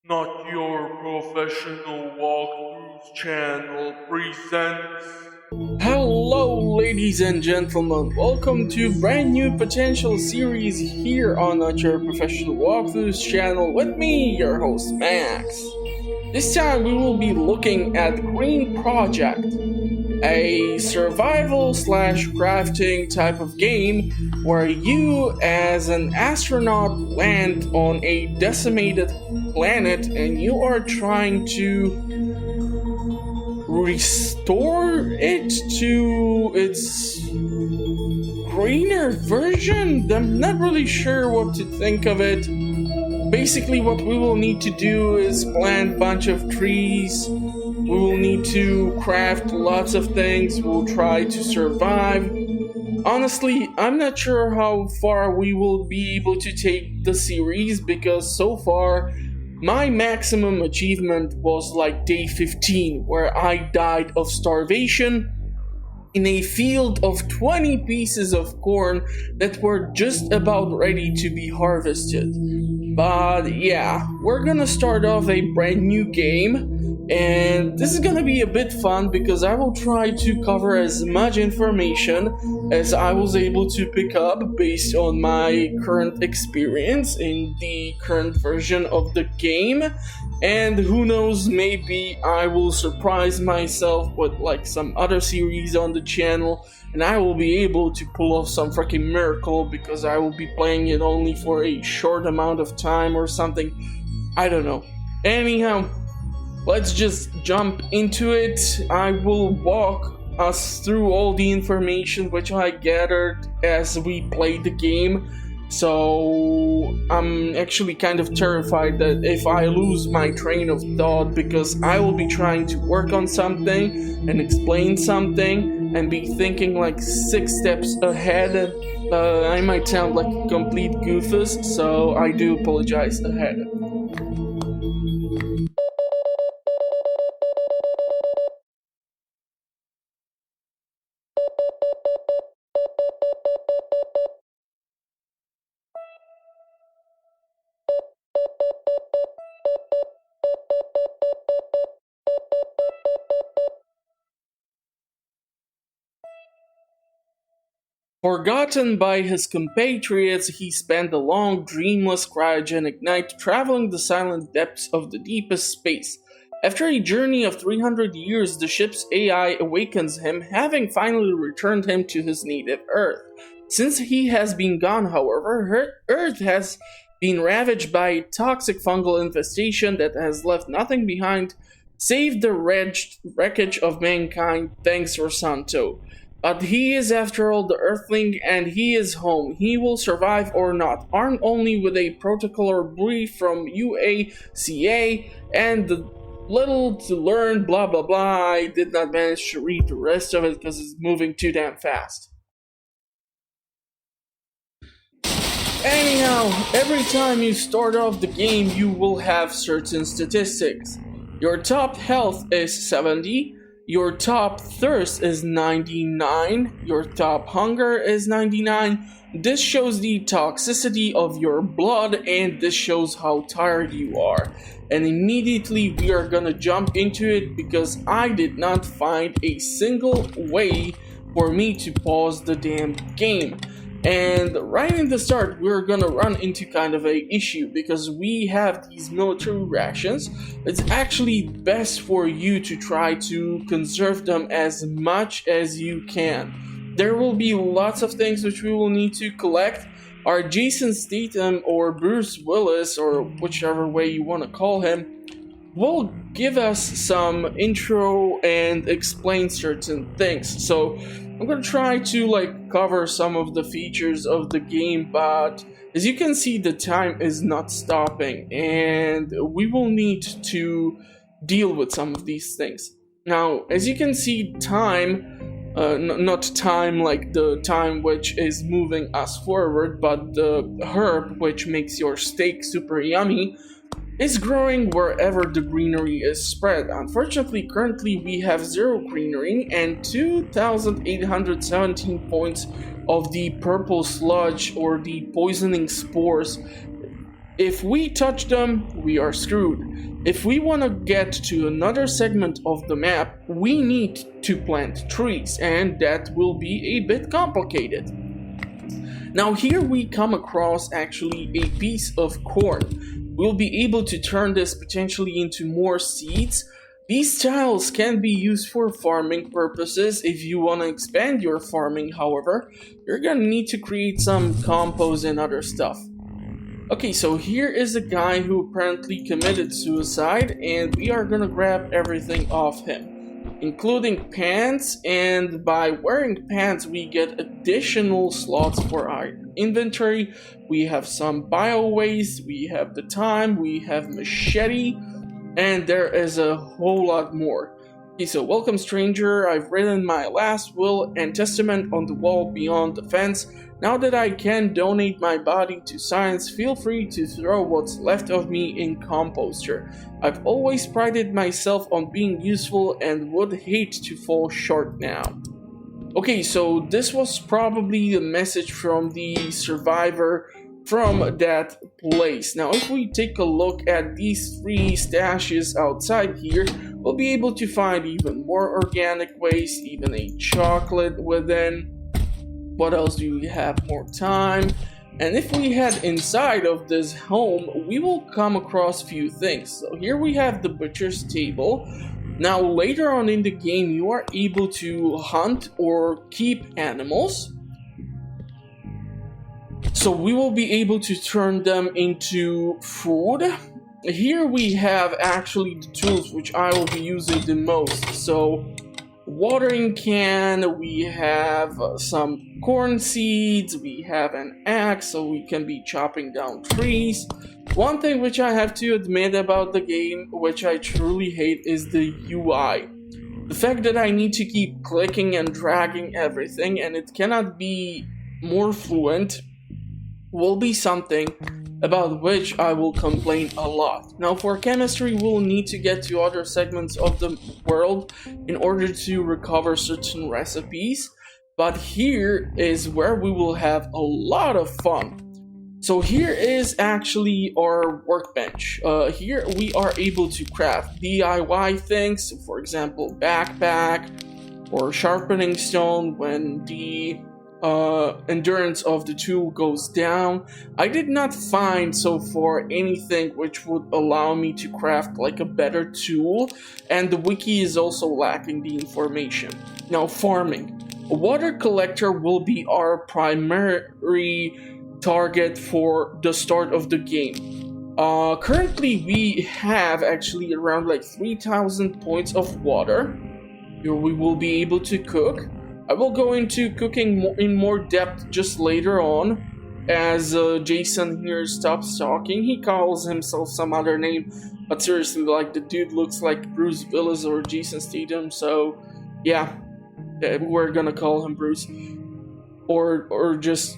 Not Your Professional Walkthroughs channel presents. Hello, ladies and gentlemen. Welcome to a brand new potential series here on Not Your Professional Walkthroughs channel with me, your host Max. This time we will be looking at Green Project, a survival slash crafting type of game where you as an astronaut land on a decimated planet and you are trying to restore it to its greener version. I'm not really sure what to think of it. Basically, what we will need to do is plant a bunch of trees. We will need to craft lots of things. We'll try to survive. Honestly, I'm not sure how far we will be able to take the series because so far my maximum achievement was like day 15, where I died of starvation in a field of 20 pieces of corn that were just about ready to be harvested. But yeah, we're gonna start off a brand new game. And this is gonna be a bit fun because I will try to cover as much information as I was able to pick up based on my current experience in the current version of the game. And who knows, maybe I will surprise myself with like some other series on the channel and I will be able to pull off some freaking miracle because I will be playing it only for a short amount of time or something. I don't know. Anyhow, let's just jump into it. I will walk us through all the information which I gathered as we played the game. So I'm actually kind of terrified that if I lose my train of thought, because I will be trying to work on something and explain something and be thinking like 6 steps ahead. I might sound like a complete goofus, so I do apologize ahead. Forgotten by his compatriots, he spent a long, dreamless, cryogenic night traveling the silent depths of the deepest space. After a journey of 300 years, the ship's AI awakens him, having finally returned him to his native Earth. Since he has been gone, however, Earth has been ravaged by a toxic fungal infestation that has left nothing behind save the wreckage of mankind, thanks Rosanto. But he is, after all, the Earthling, and he is home. He will survive or not, armed only with a protocolar brief from UACA and the little to learn, blah blah blah. I did not manage to read the rest of it because it's moving too damn fast. Anyhow, every time you start off the game, you will have certain statistics. Your top health is 70. Your top thirst is 99, your top hunger is 99. This shows the toxicity of your blood and this shows how tired you are. And immediately we are gonna jump into it because I did not find a single way for me to pause the damn game. And right in the start, we're gonna run into kind of a issue because we have these military rations. It's actually best for you to try to conserve them as much as you can. There will be lots of things which we will need to collect. Our Jason Statham or Bruce Willis, or whichever way you want to call him, will give us some intro and explain certain things. So I'm gonna try to cover some of the features of the game, but as you can see, the time is not stopping and we will need to deal with some of these things. Now, as you can see, time, not time like the time which is moving us forward, but the herb which makes your steak super yummy, is growing wherever the greenery is spread. Unfortunately, currently we have 0 greenery and 2,817 points of the purple sludge or the poisoning spores If we touch them, we are screwed. If we want to get to another segment of the map, we need to plant trees, and that will be a bit complicated. Now here we come across actually a piece of corn. We'll be able to turn this potentially into more seeds. These tiles can be used for farming purposes. If you want to expand your farming, however, you're gonna need to create some compost and other stuff. Okay, so here is a guy who apparently committed suicide, and we are gonna grab everything off him, including pants, and by wearing pants we get additional slots for our inventory. We have some bio waste, we have the time, we have machete, and there is a whole lot more. Okay, so welcome stranger, I've written my last will and testament on the wall beyond the fence. Now that I can donate my body to science, feel free to throw what's left of me in composter. I've always prided myself on being useful and would hate to fall short now. Okay, so this was probably the message from the survivor from that place. Now if we take a look at these 3 stashes outside here, we'll be able to find even more organic waste, even a chocolate within. What else do we have? More time. And if we head inside of this home, we will come across few things. So here we have the butcher's table. Now later on in the game, you are able to hunt or keep animals. So we will be able to turn them into food. Here we have actually the tools which I will be using the most. So watering can, we have some corn seeds, we have an axe so we can be chopping down trees. One thing which I have to admit about the game, which I truly hate, is the UI. The fact that I need to keep clicking and dragging everything and it cannot be more fluent will be something about which I will complain a lot. Now for chemistry, we'll need to get to other segments of the world in order to recover certain recipes, but here is where we will have a lot of fun. So here is actually our workbench. Here we are able to craft DIY things, for example backpack or sharpening stone when the endurance of the tool goes down. I did not find so far anything which would allow me to craft like a better tool, and the wiki is also lacking the information. Now farming. A water collector will be our primary target for the start of the game. Currently we have actually around like 3,000 points of water. Here we will be able to cook. I will go into cooking in more depth just later on, as Jason here stops talking. He calls himself some other name, but seriously, like, the dude looks like Bruce Willis or Jason Statham, so yeah, we're gonna call him Bruce, or just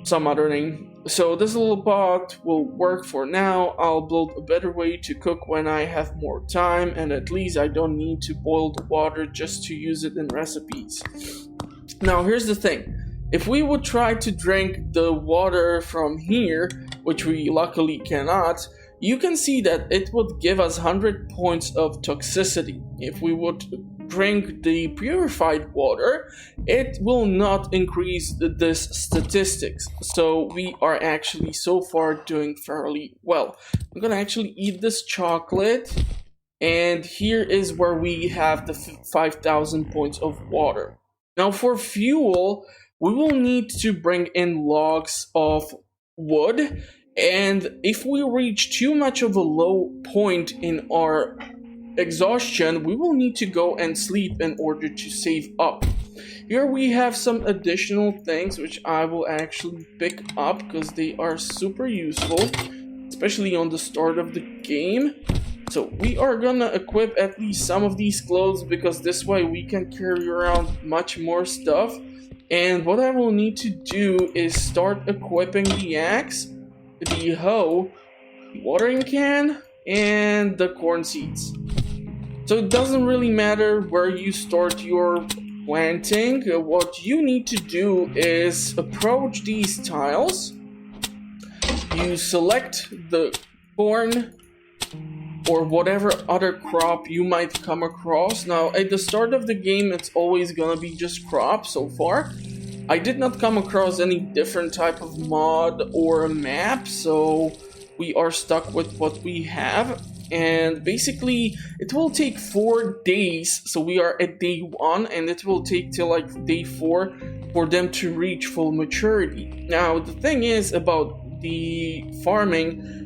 some other name. So this little pot will work for now. I'll build a better way to cook when I have more time, and at least I don't need to boil the water just to use it in recipes. Now here's the thing, if we would try to drink the water from here, which we luckily cannot, you can see that it would give us 100 points of toxicity. If we would drink the purified water, it will not increase this statistics. So we are actually so far doing fairly well. I'm gonna actually eat this chocolate, and here is where we have the 5,000 points of water. Now for fuel, we will need to bring in logs of wood, and if we reach too much of a low point in our exhaustion, we will need to go and sleep in order to save up. Here we have some additional things which I will actually pick up because they are super useful, especially on the start of the game. So we are gonna equip at least some of these clothes because this way we can carry around much more stuff. And what I will need to do is start equipping the axe, the hoe, the watering can, and the corn seeds. So it doesn't really matter where you start your planting. What you need to do is approach these tiles you select the corn or whatever other crop you might come across. Now, at the start of the game, it's always gonna be just crop so far. I did not come across any different type of mod or map, so we are stuck with what we have. And basically, it will take 4 days, so we are at day 1, and it will take till like day 4 for them to reach full maturity. Now, the thing is about the farming,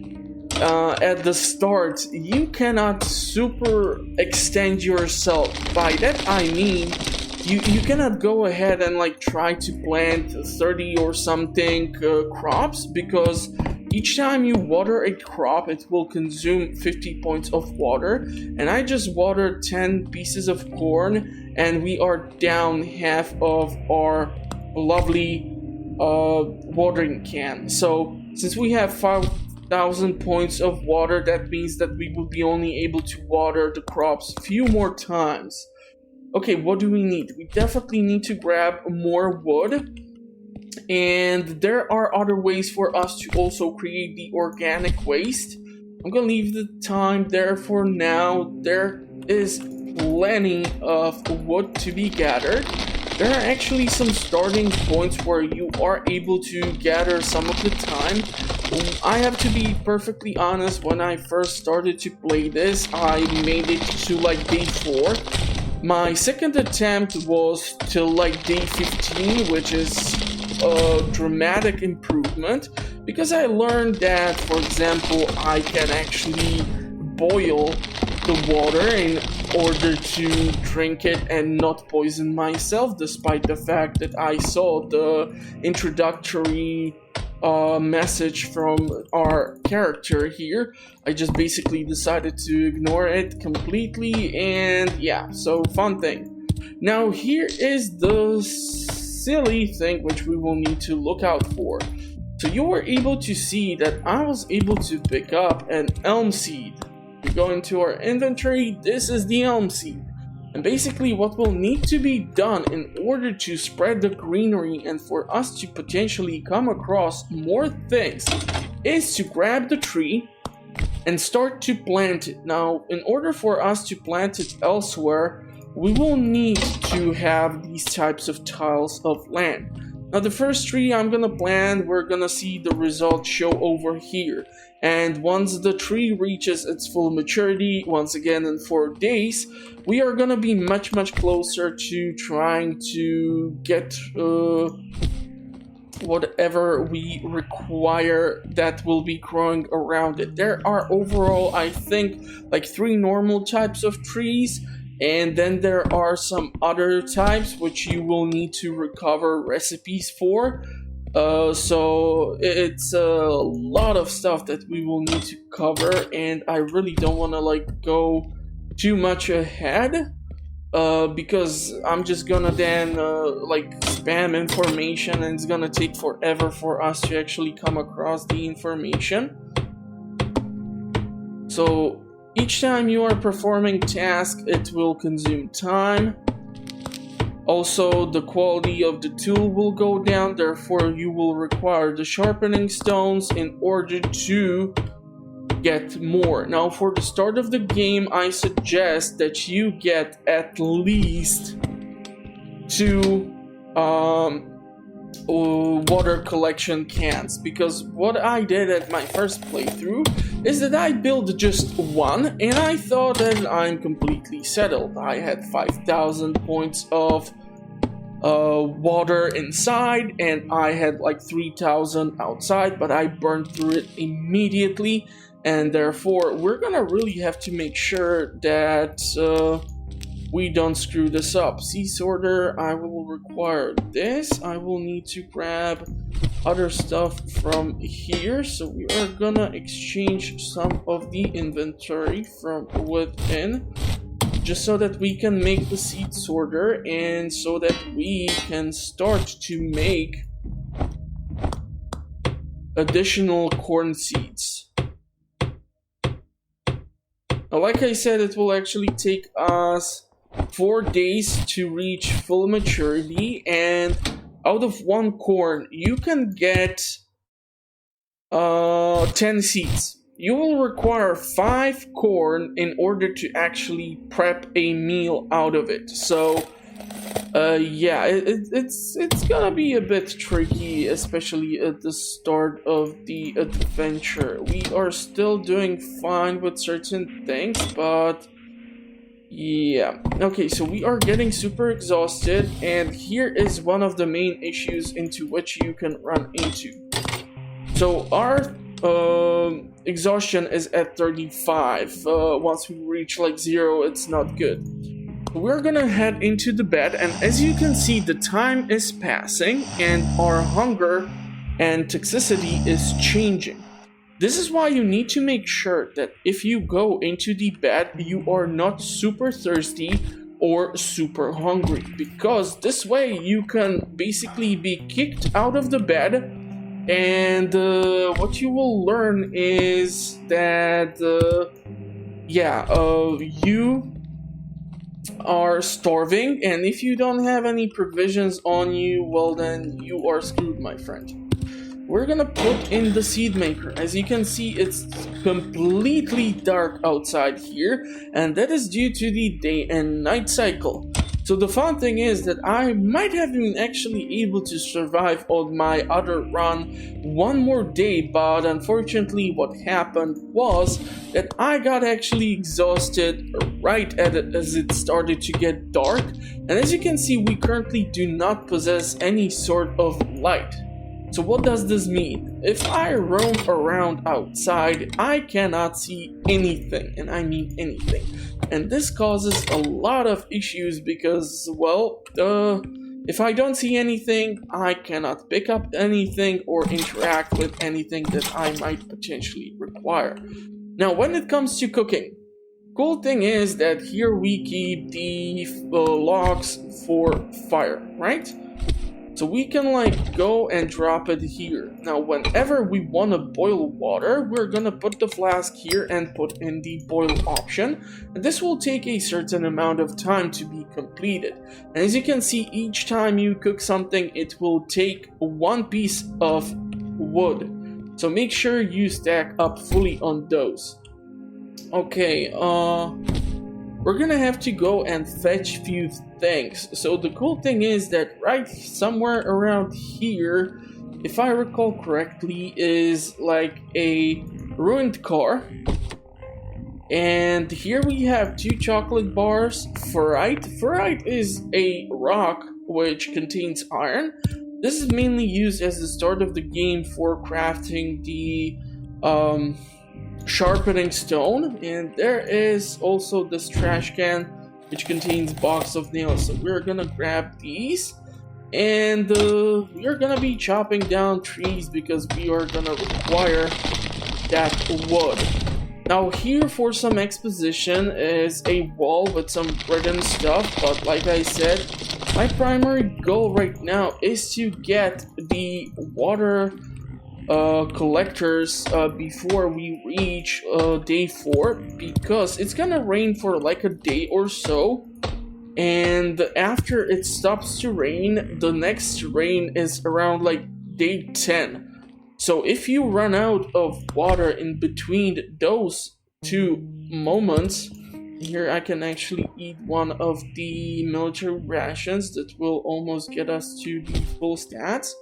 at the start, you cannot super extend yourself. By that I mean, you cannot go ahead and like try to plant 30 or something crops, because each time you water a crop, it will consume 50 points of water. And I just watered 10 pieces of corn, and we are down half of our lovely watering can. So since we have 5,000 points of water, that means that we will be only able to water the crops a few more times. Okay, what do we need? We definitely need to grab more wood. And there are other ways for us to also create the organic waste. I'm gonna leave the time there for now. There is plenty of wood to be gathered. There are actually some starting points where you are able to gather some of the time. I have to be perfectly honest, when I first started to play this, I made it to like day 4. My second attempt was till like day 15, which is a dramatic improvement, because I learned that, for example, I can actually boil the water in order to drink it and not poison myself, despite the fact that I saw the introductory message from our character here. I just basically decided to ignore it completely, and yeah, so fun thing. Now here is the silly thing which we will need to look out for. So you were able to see that I was able to pick up an elm seed. We go into our inventory, this is the elm seed. And basically what will need to be done in order to spread the greenery and for us to potentially come across more things is to grab the tree and start to plant it. Now, in order for us to plant it elsewhere, we will need to have these types of tiles of land. Now, the first tree I'm gonna plant, we're gonna see the result show over here. And once the tree reaches its full maturity, once again in 4 days, we are gonna be much closer to trying to get whatever we require that will be growing around it. There are overall, I think, like 3 normal types of trees, and then there are some other types which you will need to recover recipes for. So it's a lot of stuff that we will need to cover, and I really don't want to like go too much ahead, because I'm just gonna then like spam information, and it's gonna take forever for us to actually come across the information. So each time you are performing task, it will consume time. Also, the quality of the tool will go down, therefore you will require the sharpening stones in order to get more. Now, for the start of the game, I suggest that you get at least 2 water collection cans, because what I did at my first playthrough is that I built just 1, and I thought that I'm completely settled. I had 5,000 points of water inside, and I had like 3,000 outside, but I burned through it immediately, and therefore we're gonna really have to make sure that we don't screw this up. Seed sorter, I will require this. I will need to grab other stuff from here, so we are gonna exchange some of the inventory from within, just so that we can make the seed sorter and so that we can start to make additional corn seeds. Now, like I said, it will actually take us 4 days to reach full maturity, and out of 1 corn you can get 10 seeds. You will require 5 corn in order to actually prep a meal out of it. So, yeah, it's gonna be a bit tricky, especially at the start of the adventure. We are still doing fine with certain things, but yeah. Okay, so we are getting super exhausted, and here is one of the main issues into which you can run into. So our exhaustion is at 35. Once we reach like 0, it's not good. We're gonna head into the bed, and as you can see, the time is passing, and our hunger and toxicity is changing. This is why you need to make sure that if you go into the bed, you are not super thirsty or super hungry, because this way you can basically be kicked out of the bed, and what you will learn is that you are starving, and if you don't have any provisions on you, well then you are screwed, my friend. We're gonna put in the seed maker. As you can see, it's completely dark outside here, and that is due to the day and night cycle. So the fun thing is that I might have been actually able to survive on my other run one more day, but unfortunately what happened was that I got actually exhausted right as it started to get dark, and as you can see, we currently do not possess any sort of light. So what does this mean? If I roam around outside, I cannot see anything, and I mean anything. And this causes a lot of issues because, well, if I don't see anything, I cannot pick up anything or interact with anything that I might potentially require. Now, when it comes to cooking, cool thing is that here we keep the logs for fire, right? So we can like go and drop it here. Now whenever we want to boil water, we're gonna put the flask here and put in the boil option. And this will take a certain amount of time to be completed. And as you can see, each time you cook something, it will take 1 piece of wood. So make sure you stack up fully on those. Okay, we're gonna have to go and fetch few things. So the cool thing is that right somewhere around here, if I recall correctly, is like a ruined car. And here we have 2 chocolate bars. Ferrite. Ferrite is a rock which contains iron. This is mainly used as the start of the game for crafting the sharpening stone, and there is also this trash can which contains box of nails. So we're gonna grab these, and we're gonna be chopping down trees because we are gonna require that wood. Now here for some exposition is a wall with some written stuff, but like I said, my primary goal right now is to get the water collectors before we reach day 4, because it's gonna rain for like a day or so, and after it stops to rain, the next rain is around like day 10. So if you run out of water in between those 2 moments, here I can actually eat one of the military rations that will almost get us to the full stats.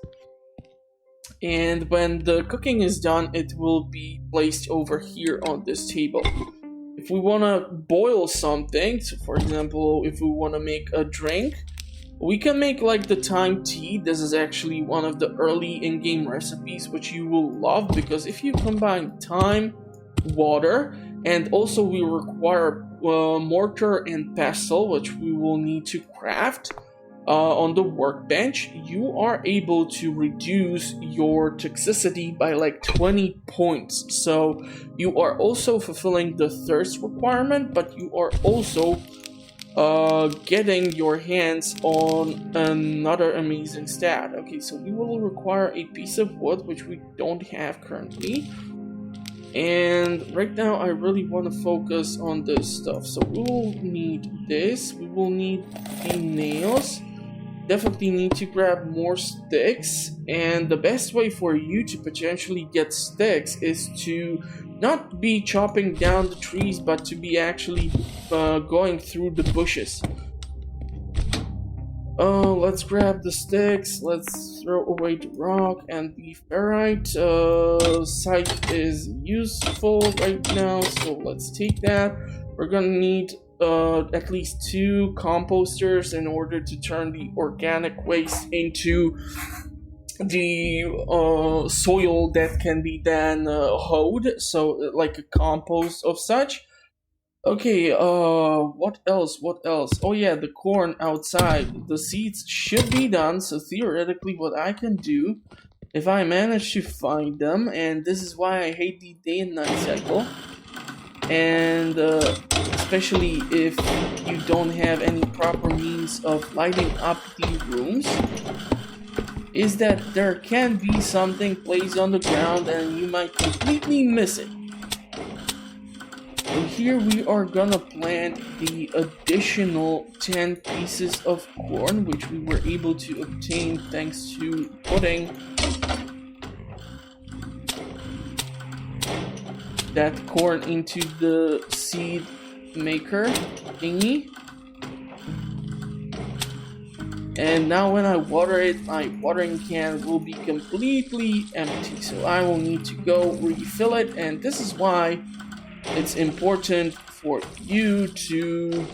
And when the cooking is done, it will be placed over here on this table. If we want to boil something, so for example, if we want to make a drink, we can make like the thyme tea. This is actually one of the early in-game recipes which you will love, because if you combine thyme, water, and also we require mortar and pestle, which we will need to craft on the workbench, you are able to reduce your toxicity by like 20 points. So you are also fulfilling the thirst requirement, but you are also getting your hands on another amazing stat. Okay, so we will require a piece of wood, which we don't have currently. And right now I really want to focus on this stuff. So we will need this, we will need the nails, definitely need to grab more sticks, and the best way for you to potentially get sticks is to not be chopping down the trees, but to be actually going through the bushes. Oh, let's grab the sticks, let's throw away the rock and the ferrite. Scythe is useful right now, so let's take that. We're gonna need at least 2 composters in order to turn the organic waste into the soil that can be then hoed, so like a compost of such. Okay, what else? What else? Oh yeah, the corn outside. The seeds should be done, so theoretically what I can do, if I manage to find them, and this is why I hate the day and night cycle, and especially if you don't have any proper means of lighting up the rooms, is that there can be something placed on the ground and you might completely miss it. So here we are gonna plant the additional 10 pieces of corn, which we were able to obtain thanks to putting that corn into the seed maker thingy. And now when I water it, my watering can will be completely empty, so I will need to go refill it, and this is why it's important for you to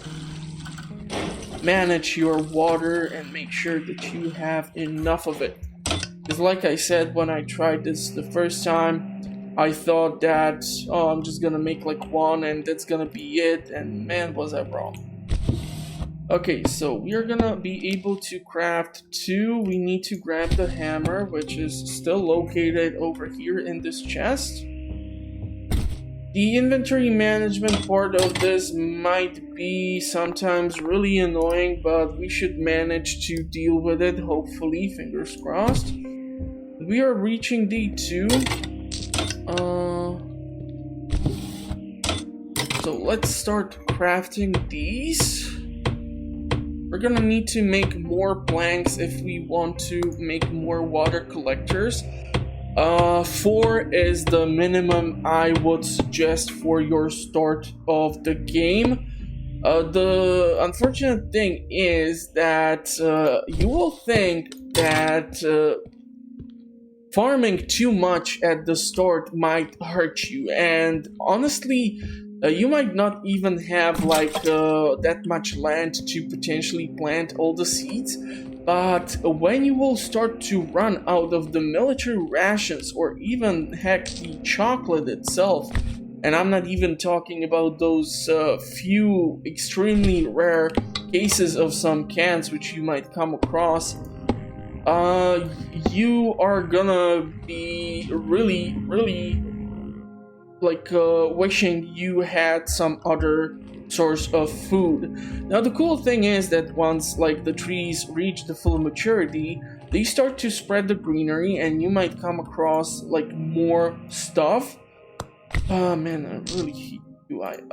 manage your water and make sure that you have enough of it. Because like I said, when I tried this the first time, I thought that, oh, I'm just gonna make like 1 and that's gonna be it, and man, was I wrong. Okay, so we're gonna be able to craft 2. We need to grab the hammer, which is still located over here in this chest. The inventory management part of this might be sometimes really annoying, but we should manage to deal with it, hopefully, fingers crossed. We are reaching day 2. So let's start crafting these. We're gonna need to make more planks if we want to make more water collectors. 4 is the minimum I would suggest for your start of the game. The unfortunate thing is that you will think that farming too much at the start might hurt you, and honestly, you might not even have like that much land to potentially plant all the seeds. But when you will start to run out of the military rations, or even heck the chocolate itself, and I'm not even talking about those few extremely rare cases of some cans which you might come across, you are gonna be really like wishing you had some other source of food. Now the cool thing is that once like the trees reach the full maturity, they start to spread the greenery and you might come across like more stuff. Oh man, I really hate UI.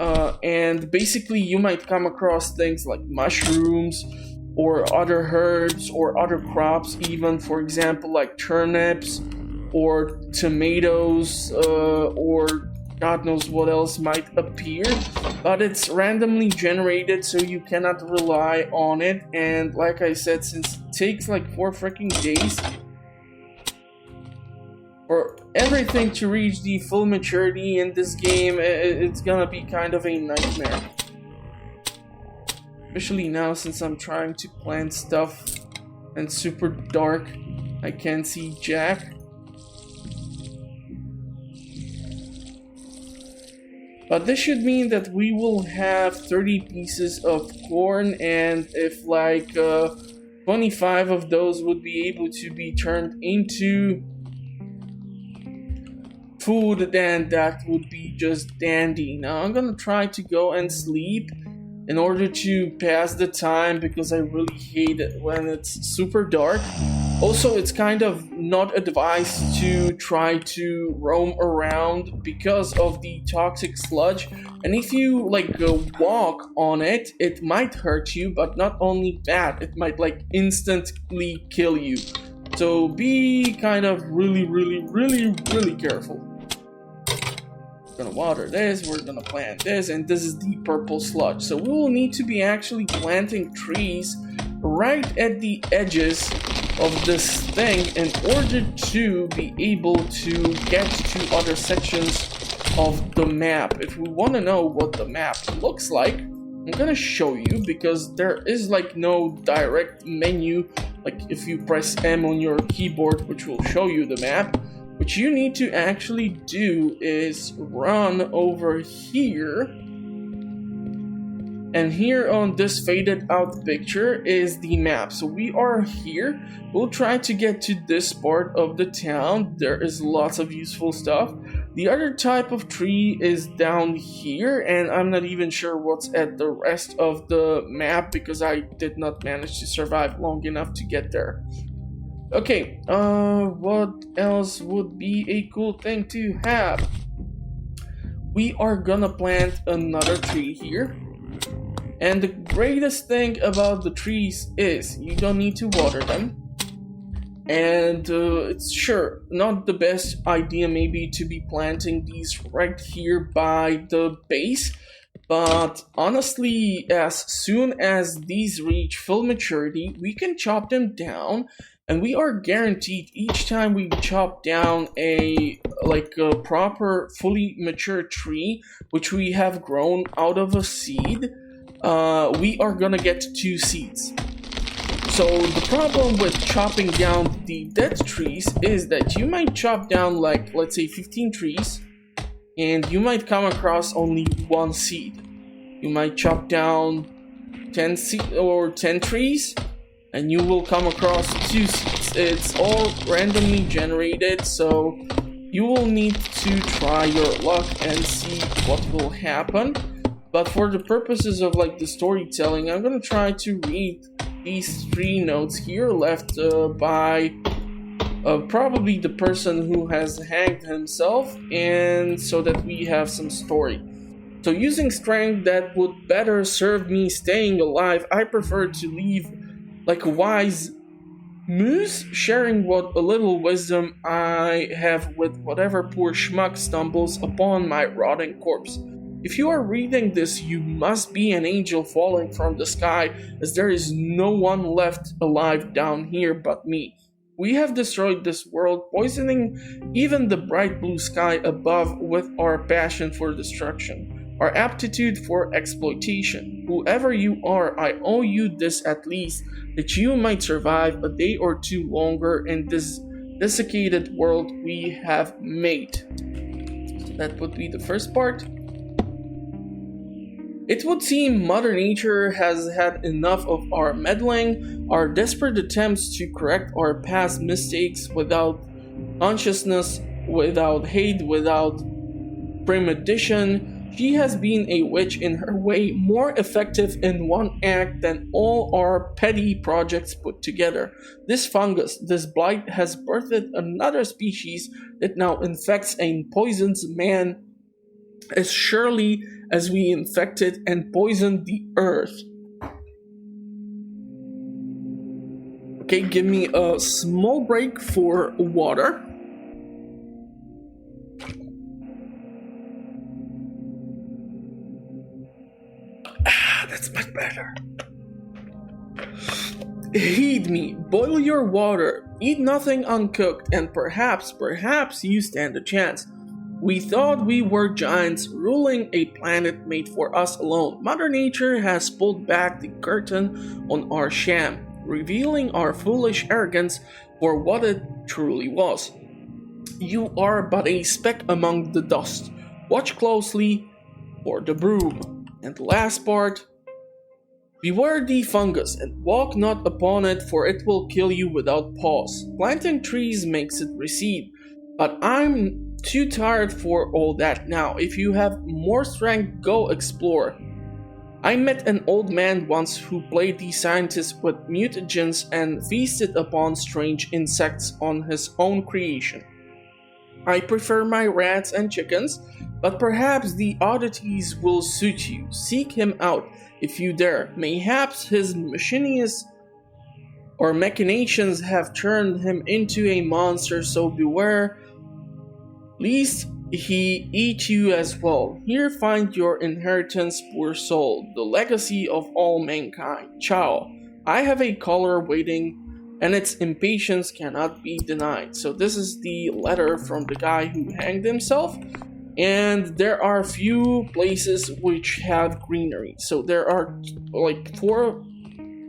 And basically you might come across things like mushrooms or other herbs or other crops, even for example like turnips or tomatoes or God knows what else might appear, but it's randomly generated, so you cannot rely on it. And like I said, since it takes like 4 freaking days for everything to reach the full maturity in this game, it's gonna be kind of a nightmare. Especially now, since I'm trying to plant stuff and super dark, I can't see jack. But this should mean that we will have 30 pieces of corn, and if like 25 of those would be able to be turned into food, then that would be just dandy. Now I'm gonna try to go and sleep, in order to pass the time, because I really hate it when it's super dark. Also, it's kind of not advised to try to roam around because of the toxic sludge. And if you like walk on it, it might hurt you, but not only that, it might like instantly kill you. So be kind of really careful. We're gonna water this, we're gonna plant this, and this is the purple sludge. So we will need to be actually planting trees right at the edges of this thing in order to be able to get to other sections of the map. If we want to know what the map looks like, I'm gonna show you, because there is like no direct menu, like if you press M on your keyboard, which will show you the map. What you need to actually do is run over here, and here on this faded out picture is the map. So we are here. We'll try to get to this part of the town. There is lots of useful stuff. The other type of tree is down here, and I'm not even sure what's at the rest of the map because I did not manage to survive long enough to get there. Okay, what else would be a cool thing to have? We are gonna plant another tree here. And the greatest thing about the trees is you don't need to water them. And it's sure not the best idea maybe to be planting these right here by the base. But honestly, as soon as these reach full maturity, we can chop them down. And we are guaranteed each time we chop down a proper fully mature tree, which we have grown out of a seed, we are gonna get 2 seeds. So the problem with chopping down the dead trees is that you might chop down like, let's say 15 trees, and you might come across only 1 seed. You might chop down 10 trees, and you will come across 2 seeds. It's all randomly generated, so you will need to try your luck and see what will happen. But for the purposes of like the storytelling, I'm gonna try to read these 3 notes here left by probably the person who has hanged himself, and so that we have some story. So using strength that would better serve me staying alive, I prefer to leave like a wise moose, sharing what a little wisdom I have with whatever poor schmuck stumbles upon my rotting corpse. If you are reading this, you must be an angel falling from the sky, as there is no one left alive down here but me. We have destroyed this world, poisoning even the bright blue sky above with our passion for destruction, our aptitude for exploitation. Whoever you are, I owe you this at least, that you might survive a day or 2 longer in this desiccated world we have made. So that would be the first part. It would seem Mother Nature has had enough of our meddling, our desperate attempts to correct our past mistakes without consciousness, without hate, without premeditation. She has been a witch in her way, more effective in one act than all our petty projects put together. This fungus, this blight, has birthed another species that now infects and poisons man as surely as we infected and poisoned the earth. Okay, give me a small break for water. That's much better. Heed me, boil your water, eat nothing uncooked, and perhaps you stand a chance. We thought we were giants ruling a planet made for us alone. Mother Nature has pulled back the curtain on our sham, revealing our foolish arrogance for what it truly was. You are but a speck among the dust. Watch closely for the broom. And the last part, beware the fungus and walk not upon it, for it will kill you without pause. Planting trees makes it recede, but I'm too tired for all that now. If you have more strength, go explore. I met an old man once who played the scientist with mutagens and feasted upon strange insects on his own creation. I prefer my rats and chickens, but perhaps the oddities will suit you. Seek him out if you dare. Mayhaps his machinians or machinations have turned him into a monster, so beware, lest he eat you as well. Here find your inheritance, poor soul, the legacy of all mankind. Ciao. I have a caller waiting, and its impatience cannot be denied. So this is the letter from the guy who hanged himself, and there are few places which have greenery. So there are like 4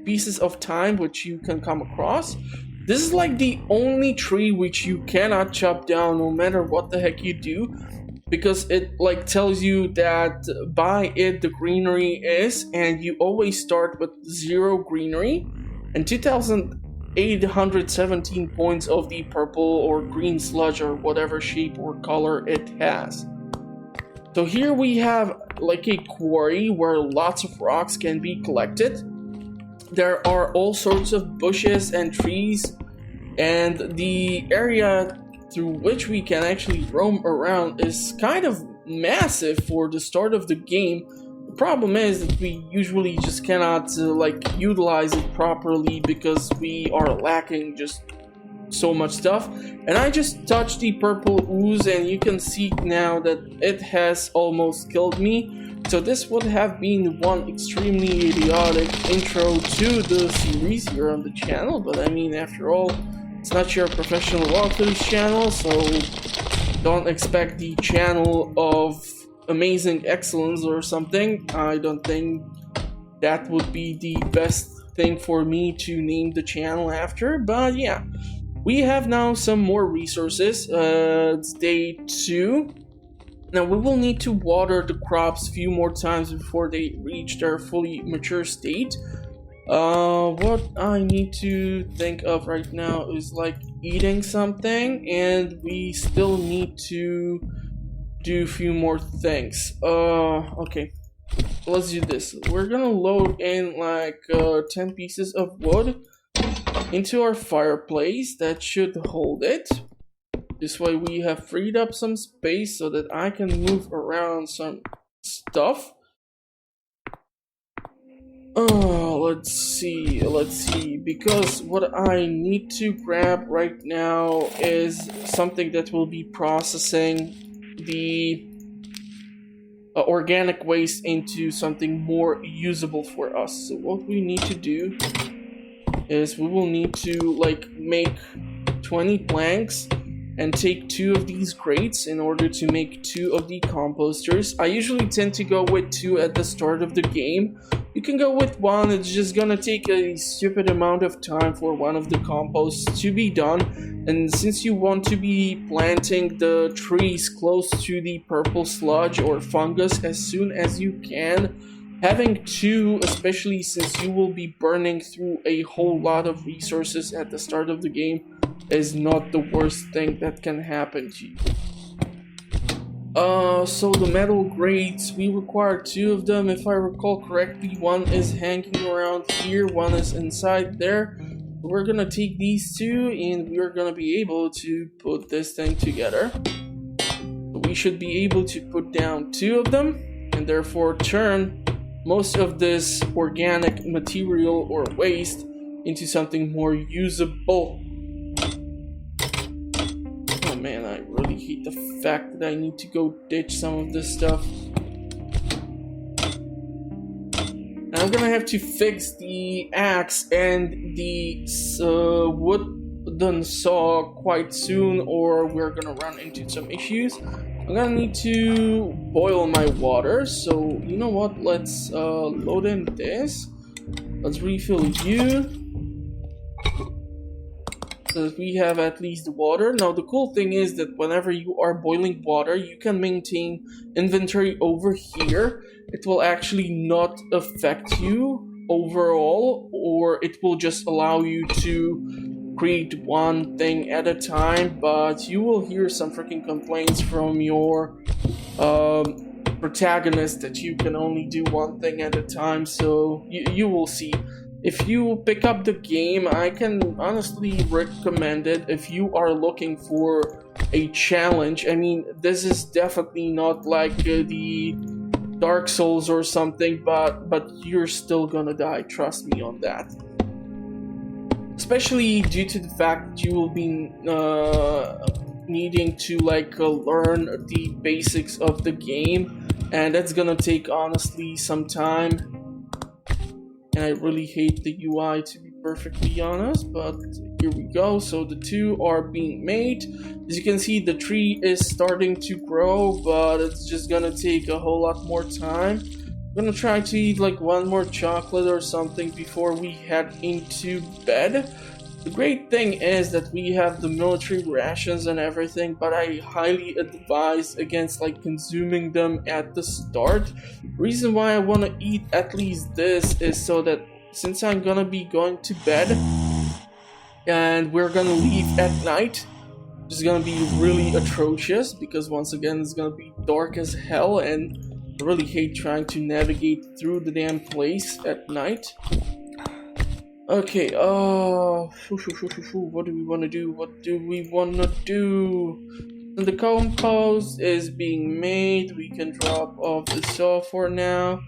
pieces of time which you can come across. This is like the only tree which you cannot chop down no matter what the heck you do, because it like tells you that by it the greenery is, and you always start with 0 greenery and 2,817 points of the purple or green sludge or whatever shape or color it has. So here we have like a quarry where lots of rocks can be collected. There are all sorts of bushes and trees, and the area through which we can actually roam around is kind of massive for the start of the game. The problem is that we usually just cannot utilize it properly because we are lacking just so much stuff. And I just touched the purple ooze, and you can see now that it has almost killed me. So this would have been one extremely idiotic intro to the series here on the channel, but I mean, after all, it's not your professional walkthroughs channel, so don't expect the channel of amazing excellence or something. I don't think that would be the best thing for me to name the channel after, but yeah. We have now some more resources. It's day 2. Now we will need to water the crops a few more times before they reach their fully mature state. What I need to think of right now is like eating something, and we still need to do a few more things. Okay, let's do this. We're gonna load in like 10 pieces of wood into our fireplace. That should hold it. This way we have freed up some space so that I can move around some stuff. Let's see, because what I need to grab right now is something that will be processing the organic waste into something more usable for us. So what we need to do is we will need to like make 20 planks and take 2 of these crates in order to make 2 of the composters. I usually tend to go with 2 at the start of the game. You can go with 1, it's just gonna take a stupid amount of time for one of the composts to be done. And since you want to be planting the trees close to the purple sludge or fungus as soon as you can, having 2, especially since you will be burning through a whole lot of resources at the start of the game, is not the worst thing that can happen to you. So the metal grates, we require 2 of them. If I recall correctly, 1 is hanging around here, 1 is inside there. We're gonna take these 2 and we're gonna be able to put this thing together. We should be able to put down 2 of them and therefore turn most of this organic material or waste into something more usable. Oh man, I really hate the fact that I need to go ditch some of this stuff. I'm gonna have to fix the axe and the wooden saw quite soon, or we're gonna run into some issues. I'm gonna need to boil my water, so you know what, let's load in this. Let's refill you, so that we have at least water. Now the cool thing is that whenever you are boiling water, you can maintain inventory over here. It will actually not affect you overall, or it will just allow you to create one thing at a time, but you will hear some freaking complaints from your protagonist that you can only do one thing at a time, so you will see. If you pick up the game, I can honestly recommend it if you are looking for a challenge. I mean, this is definitely not like the Dark Souls or something, but you're still gonna die, trust me on that. Especially due to the fact that you will be needing to learn the basics of the game, and that's gonna take honestly some time. And I really hate the UI, to be perfectly honest, but here we go. So the two are being made. As you can see, the tree is starting to grow, but it's just gonna take a whole lot more time. I'm gonna try to eat like one more chocolate or something before we head into bed. The great thing is that we have the military rations and everything, but I highly advise against consuming them at the start. Reason why I want to eat at least this is so that since I'm gonna be going to bed and we're gonna leave at night, it's gonna be really atrocious because once again it's gonna be dark as hell, and I really hate trying to navigate through the damn place at night. Okay, what do we want to do? And the compost is being made. We can drop off the saw for now.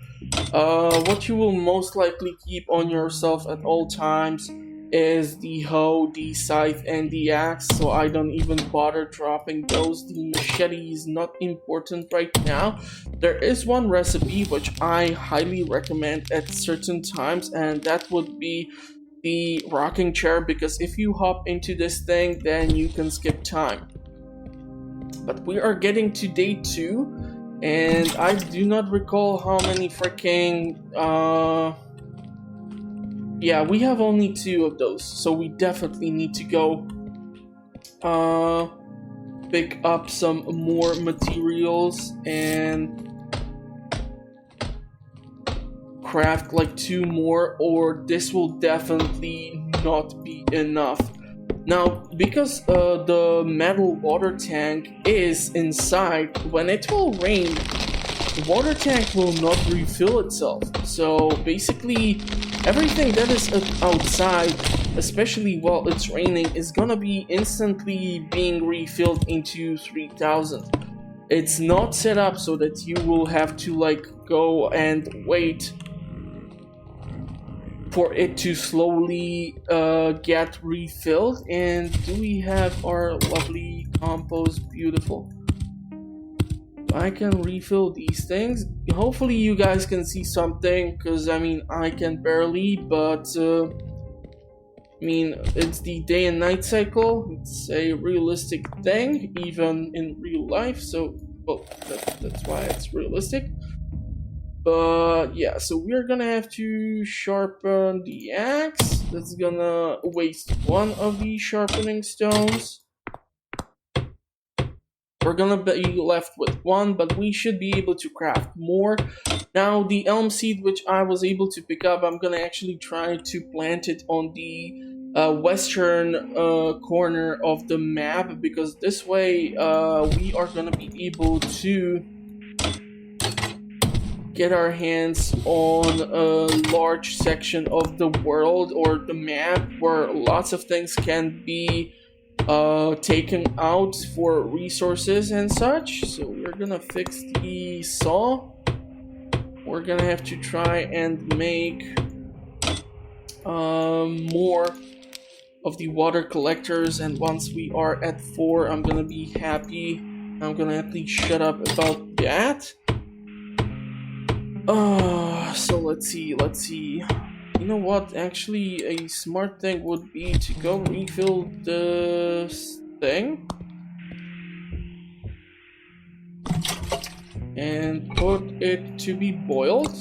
What you will most likely keep on yourself at all times is the hoe, the scythe, and the axe, so I don't even bother dropping those. The machete is not important right now. There is one recipe which I highly recommend at certain times, and that would be the rocking chair, because if you hop into this thing, then you can skip time. But we are getting to day 2, and I do not recall how many freaking yeah, we have only 2 of those, so we definitely need to go pick up some more materials and craft 2 more, or this will definitely not be enough. Now, because the metal water tank is inside, when it will rain, the water tank will not refill itself. So basically, everything that is outside, especially while it's raining, is gonna be instantly being refilled into 3000. It's not set up so that you will have to go and wait for it to slowly get refilled. And do we have our lovely compost? Beautiful. I can refill these things. Hopefully you guys can see something, because I mean I can barely, but I mean it's the day and night cycle. It's a realistic thing even in real life, so well that's why it's realistic. But yeah, so we're gonna have to sharpen the axe. That's gonna waste one of the sharpening stones. We're gonna be left with one, but we should be able to craft more. Now, the elm seed which I was able to pick up, I'm gonna actually try to plant it on the western corner of the map, because this way we are gonna be able to get our hands on a large section of the world or the map where lots of things can be taken out for resources and such. So we're gonna fix the saw. We're gonna have to try and make more of the water collectors, and once we are at 4, I'm gonna be happy. I'm gonna at least shut up about that. So let's see. You know what? Actually, a smart thing would be to go refill this thing and put it to be boiled.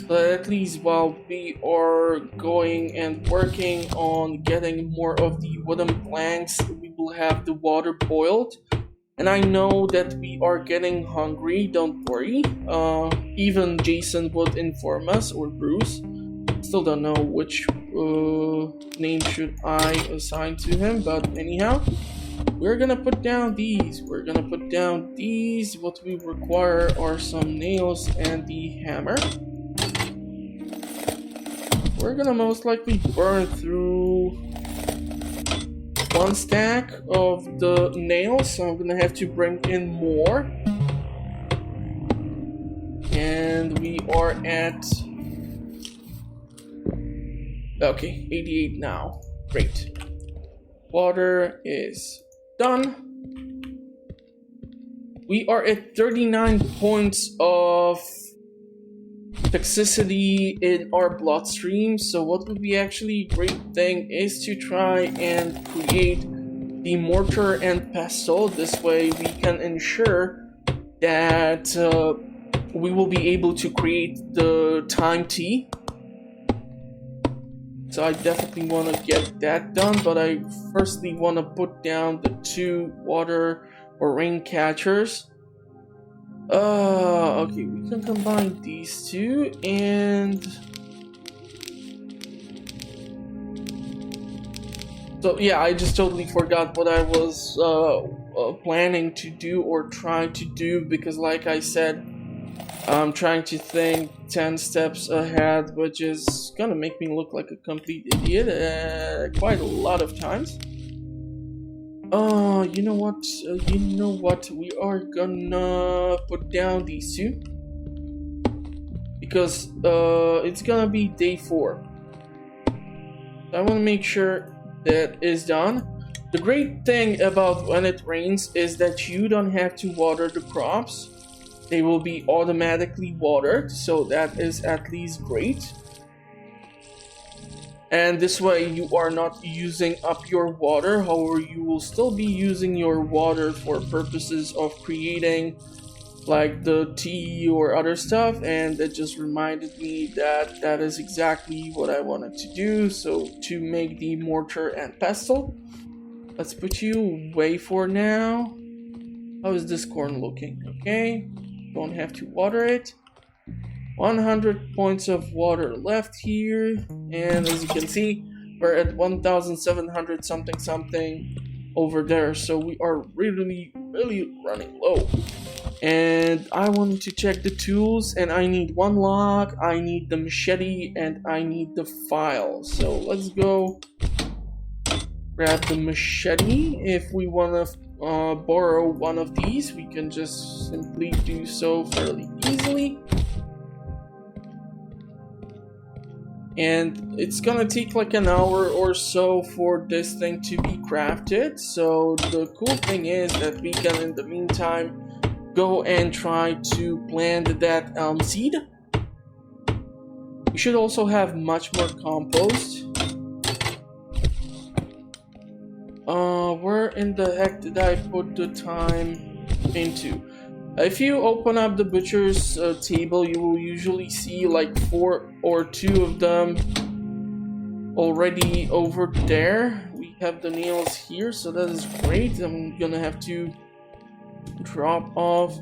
But at least while we are going and working on getting more of the wooden planks, we will have the water boiled. And I know that we are getting hungry, don't worry. Even Jason would inform us, or Bruce. Still don't know which name should I assign to him, but anyhow. we're gonna put down these. We're gonna put down these. What we require are some nails and the hammer. We're gonna most likely burn through one stack of the nails, so I'm gonna have to bring in more. And we are at... okay, 88 now. Great. Water is done. We are at 39 points of toxicity in our bloodstream, so what would be actually a great thing is to try and create the mortar and pestle. This way we can ensure that we will be able to create the time tea. So I definitely want to get that done, but I firstly want to put down the 2 water or rain catchers. Okay, we can combine these 2, and so yeah, I just totally forgot what I was planning to do or try to do, because like I said, I'm trying to think 10 steps ahead, which is gonna make me look like a complete idiot quite a lot of times. You know what? We are gonna put down these 2. Because it's gonna be day 4. I want to make sure that is done. The great thing about when it rains is that you don't have to water the crops. They will be automatically watered, so that is at least great. And this way you are not using up your water, however you will still be using your water for purposes of creating like the tea or other stuff, and that just reminded me that that is exactly what I wanted to do. So to make the mortar and pestle, let's put you away for now. How is this corn looking? Okay, don't have to water it. 100 points of water left here, and as you can see, we're at 1,700 something over there, so we are really running low. And I wanted to check the tools, and I need 1 log, I need the machete, and I need the file. So let's go grab the machete. If we want to borrow one of these, we can just simply do so fairly easily. And it's gonna take like an hour or so for this thing to be crafted. So the cool thing is that we can, in the meantime, go and try to plant that elm seed. We should also have much more compost. Where in the heck did I put the time into? If you open up the butcher's table, you will usually see like 4 or 2 of them already over there. We have the nails here, so that is great. I'm gonna have to drop off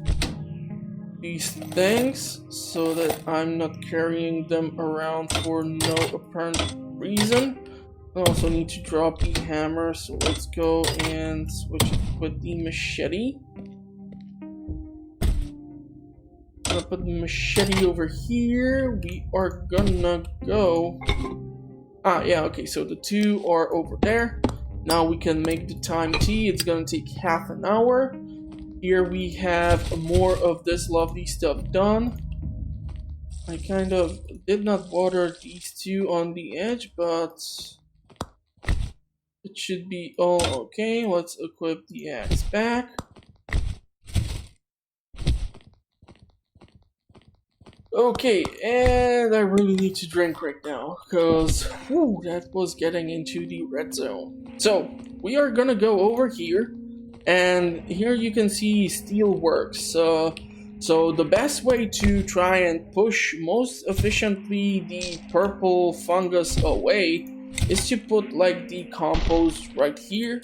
these things so that I'm not carrying them around for no apparent reason. I also need to drop the hammer, so let's go and switch it with the machete. I'm gonna put the machete over here. We are gonna go... yeah, okay, so the 2 are over there. Now we can make the time tea. It's gonna take half an hour. Here we have more of this lovely stuff done. I kind of did not water these 2 on the edge, but it should be all okay. Let's equip the axe back. Okay, and I really need to drink right now, because that was getting into the red zone. So, we are gonna go over here, and here you can see steel works. So the best way to try and push most efficiently the purple fungus away is to put like the compost right here,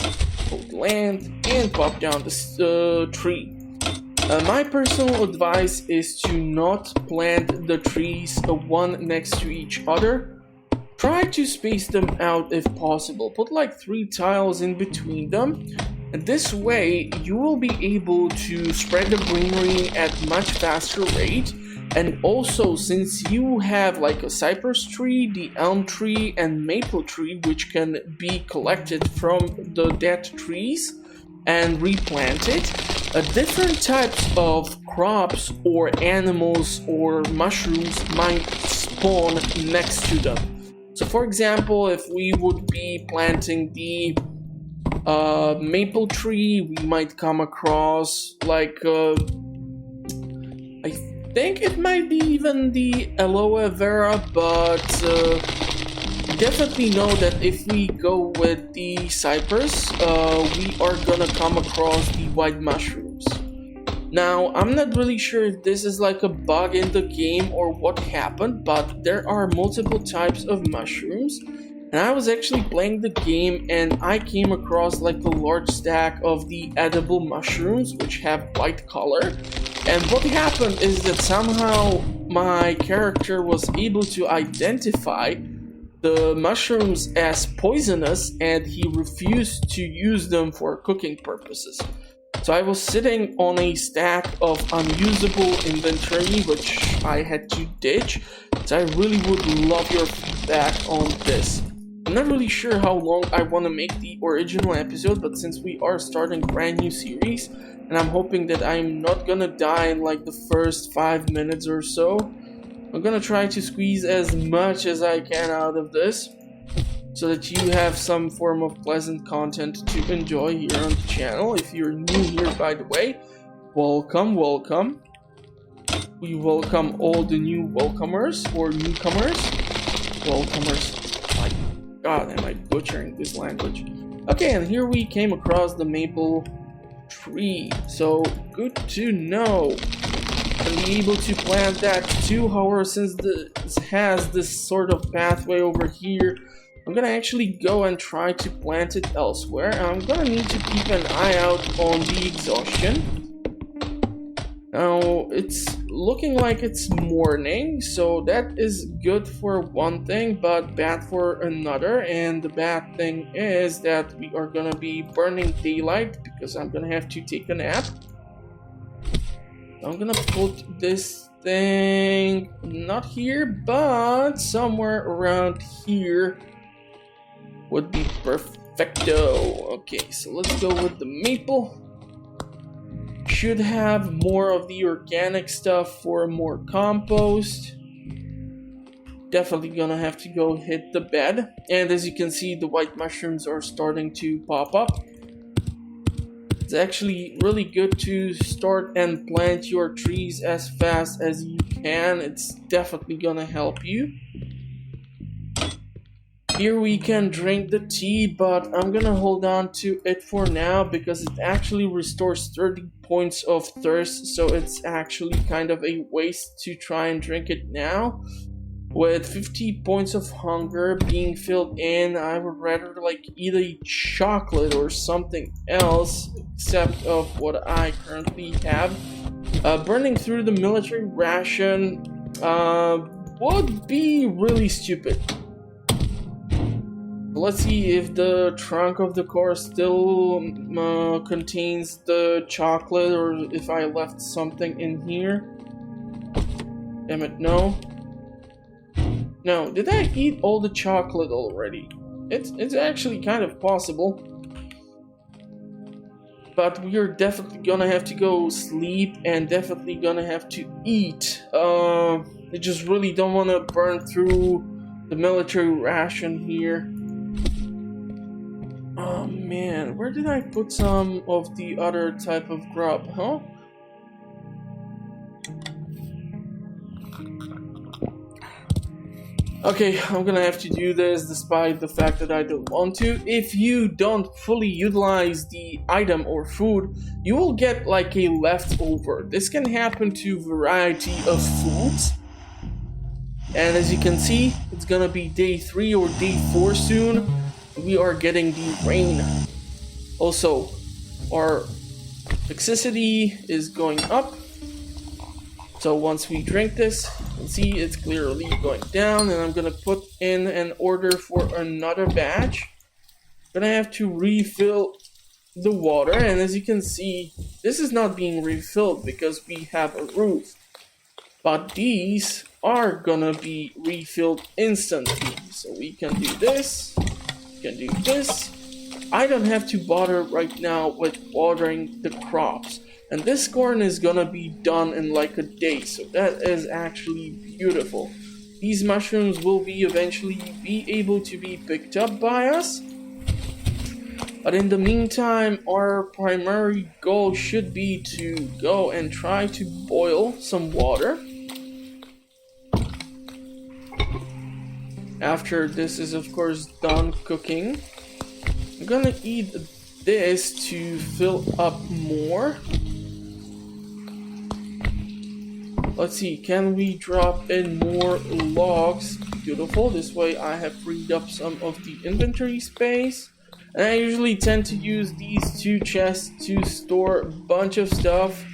hold land, and pop down the tree. My personal advice is to not plant the trees one next to each other. Try to space them out if possible. Put like 3 tiles in between them. And this way, you will be able to spread the greenery at much faster rate. And also, since you have like a cypress tree, the elm tree, and maple tree, which can be collected from the dead trees and replanted, different types of crops or animals or mushrooms might spawn next to them. So for example, if we would be planting the maple tree, we might come across like I think it might be even the aloe vera, but definitely know that if we go with the cypress, we are gonna come across the white mushrooms. Now, I'm not really sure if this is like a bug in the game or what happened, but there are multiple types of mushrooms. And I was actually playing the game and I came across like a large stack of the edible mushrooms which have white color. And what happened is that somehow my character was able to identify the mushrooms as poisonous and he refused to use them for cooking purposes. So I was sitting on a stack of unusable inventory which I had to ditch. So I really would love your feedback on this. I'm not really sure how long I want to make the original episode, but since we are starting a brand new series, and I'm hoping that I'm not gonna die in like the first 5 minutes or so, I'm gonna try to squeeze as much as I can out of this, so that you have some form of pleasant content to enjoy here on the channel. If you're new here, by the way, welcome, welcome. We welcome all the new welcomers or newcomers. Welcomers. My God, am I butchering this language? Okay, and here we came across the maple tree. So good to know. And be able to plant that too. However, since this has this sort of pathway over here, I'm gonna actually go and try to plant it elsewhere. And I'm gonna need to keep an eye out on the exhaustion. Now, it's looking like it's morning, so that is good for one thing, but bad for another. And the bad thing is that we are gonna be burning daylight because I'm gonna have to take a nap. I'm gonna put this thing not here, but somewhere around here would be perfecto. Okay, so let's go with the maple. Should have more of the organic stuff for more compost. Definitely gonna have to go hit the bed. And as you can see, the white mushrooms are starting to pop up. It's actually really good to start and plant your trees as fast as you can. It's definitely gonna help you. Here we can drink the tea, but I'm gonna hold on to it for now because it actually restores 30 points of thirst, so it's actually kind of a waste to try and drink it now. With 50 points of hunger being filled in, I would rather like eat a chocolate or something else except of what I currently have. Burning through the military ration would be really stupid. Let's see if the trunk of the car still contains the chocolate or if I left something in here. Damn it, no. No, did I eat all the chocolate already? It's actually kind of possible. But we are definitely gonna have to go sleep and definitely gonna have to eat. I just really don't want to burn through the military ration here. Oh man, where did I put some of the other type of grub, huh? Okay, I'm gonna have to do this despite the fact that I don't want to. If you don't fully utilize the item or food, you will get like a leftover. This can happen to a variety of foods. And as you can see, it's gonna be day 3 or day 4 soon. We are getting the rain. Also, our toxicity is going up. So once we drink this, you can see it's clearly going down, and I'm gonna put in an order for another batch. Gonna have to refill the water, and as you can see, this is not being refilled because we have a roof. But these are gonna be refilled instantly. So we can do this, we can do this. I don't have to bother right now with watering the crops. And this corn is gonna be done in like a day, so that is actually beautiful. These mushrooms will be eventually be able to be picked up by us. But in the meantime, our primary goal should be to go and try to boil some water. After this is of course done cooking, I'm gonna eat this to fill up more. Let's see, can we drop in more logs? Beautiful, this way I have freed up some of the inventory space. And I usually tend to use these two chests to store a bunch of stuff.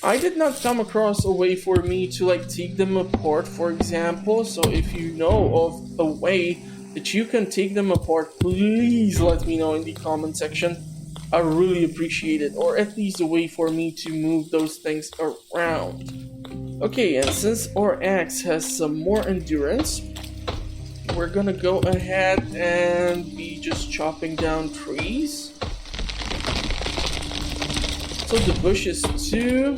I did not come across a way for me to like take them apart, for example. So if you know of a way that you can take them apart, please let me know in the comment section. I really appreciate it, or at least a way for me to move those things around. Okay, and since our axe has some more endurance, we're gonna go ahead and be just chopping down trees. So the bushes too.